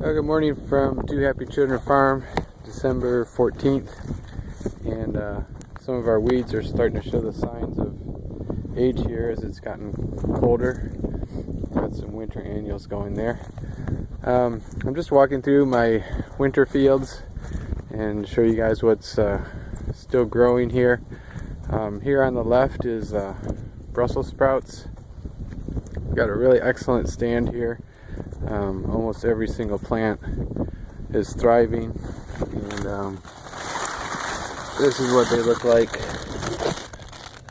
Good morning from Two Happy Children Farm, December 14th, and some of our weeds are starting to show the signs of age here as it's gotten colder. Got some winter annuals going there. I'm just walking through my winter fields and show you guys what's still growing here. Here on the left is Brussels sprouts. We've got a really excellent stand here. Almost every single plant is thriving, and this is what they look like.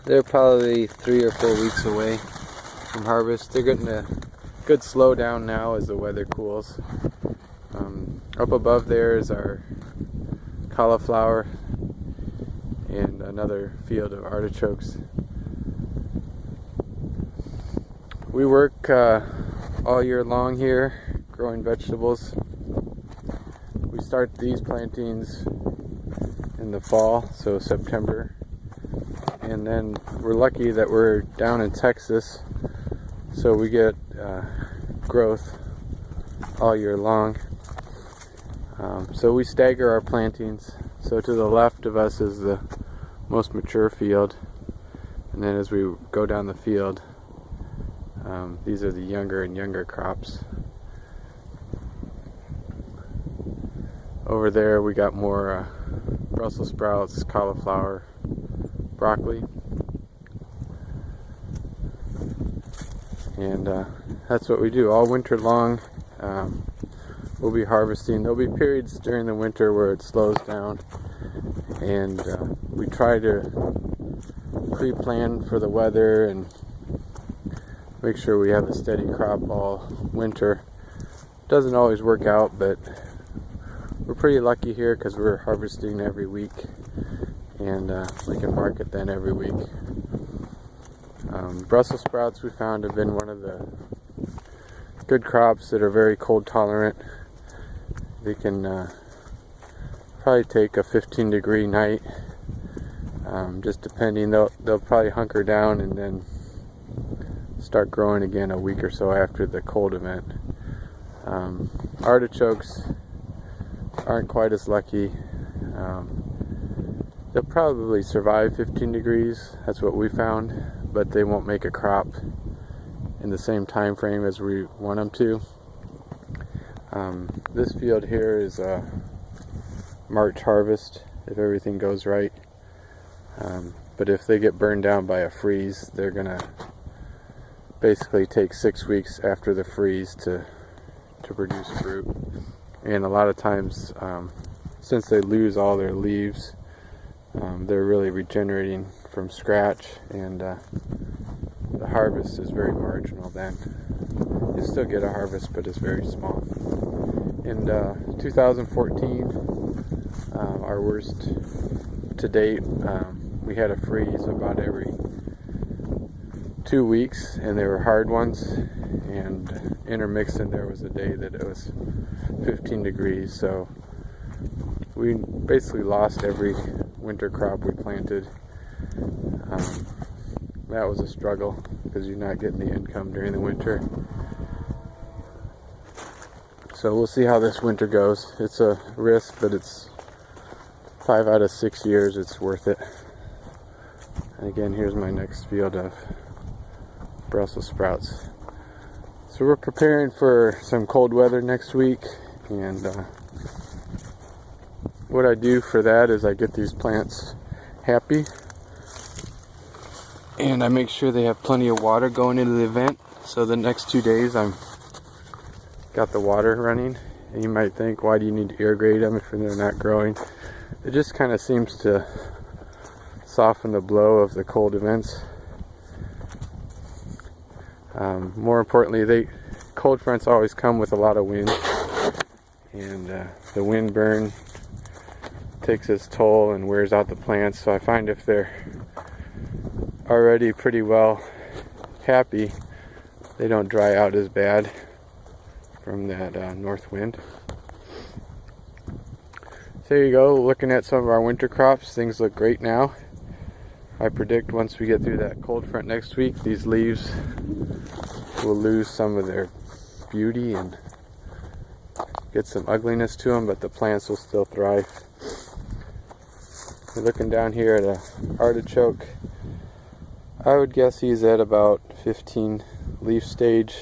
They're probably 3 or 4 weeks away from harvest. They're getting a good slowdown now as the weather cools. Up above there is our cauliflower and another field of artichokes. We work all year long here growing vegetables. We start these plantings in the fall, so September, and then we're lucky that we're down in Texas, so we get growth all year long. So we stagger our plantings. So to the left of us is the most mature field, and then as we go down the field, these are the younger and younger crops. Over there we got more Brussels sprouts, cauliflower, broccoli, and that's what we do all winter long. We'll be harvesting. There'll be periods during the winter where it slows down, and we try to pre-plan for the weather and make sure we have a steady crop all winter. Doesn't always work out, but we're pretty lucky here because we're harvesting every week, and we can market then every week. Brussels sprouts we found have been one of the good crops that are very cold tolerant. They can probably take a 15-degree night, just depending. They'll probably hunker down and then start growing again a week or so after the cold event. Artichokes aren't quite as lucky. They'll probably survive 15 degrees, that's what we found, but they won't make a crop in the same time frame as we want them to. This field here is a March harvest if everything goes right, but if they get burned down by a freeze, they're gonna basically take 6 weeks after the freeze to produce fruit. And a lot of times, since they lose all their leaves, they're really regenerating from scratch, and the harvest is very marginal then. You still get a harvest, but it's very small. In 2014, our worst to date, we had a freeze about every 2 weeks, and they were hard ones, and intermixed in there was a day that it was 15 degrees, so we basically lost every winter crop we planted. That was a struggle because you're not getting the income during the winter. So we'll see how this winter goes. It's a risk, but it's 5 out of 6 years it's worth it. And again, here's my next field of Brussels sprouts. So we're preparing for some cold weather next week, and what I do for that is I get these plants happy, and I make sure they have plenty of water going into the event. So the next 2 days I'm got the water running, and you might think, why do you need to irrigate them if they're not growing? It just kind of seems to soften the blow of the cold events. More importantly, cold fronts always come with a lot of wind, and the wind burn takes its toll and wears out the plants. So I find if they're already pretty well happy, they don't dry out as bad from that north wind. So there you go, looking at some of our winter crops. Things look great now. I predict once we get through that cold front next week, these leaves will lose some of their beauty and get some ugliness to them, but the plants will still thrive. We're looking down here at a artichoke. I would guess he's at about 15 leaf stage,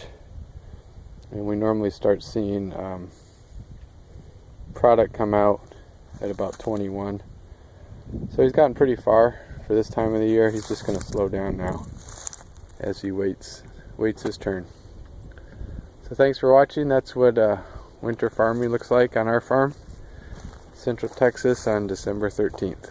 and we normally start seeing product come out at about 21. So he's gotten pretty far for this time of the year. He's just going to slow down now as he waits his turn. So thanks for watching. That's what winter farming looks like on our farm, Central Texas, on December 13th.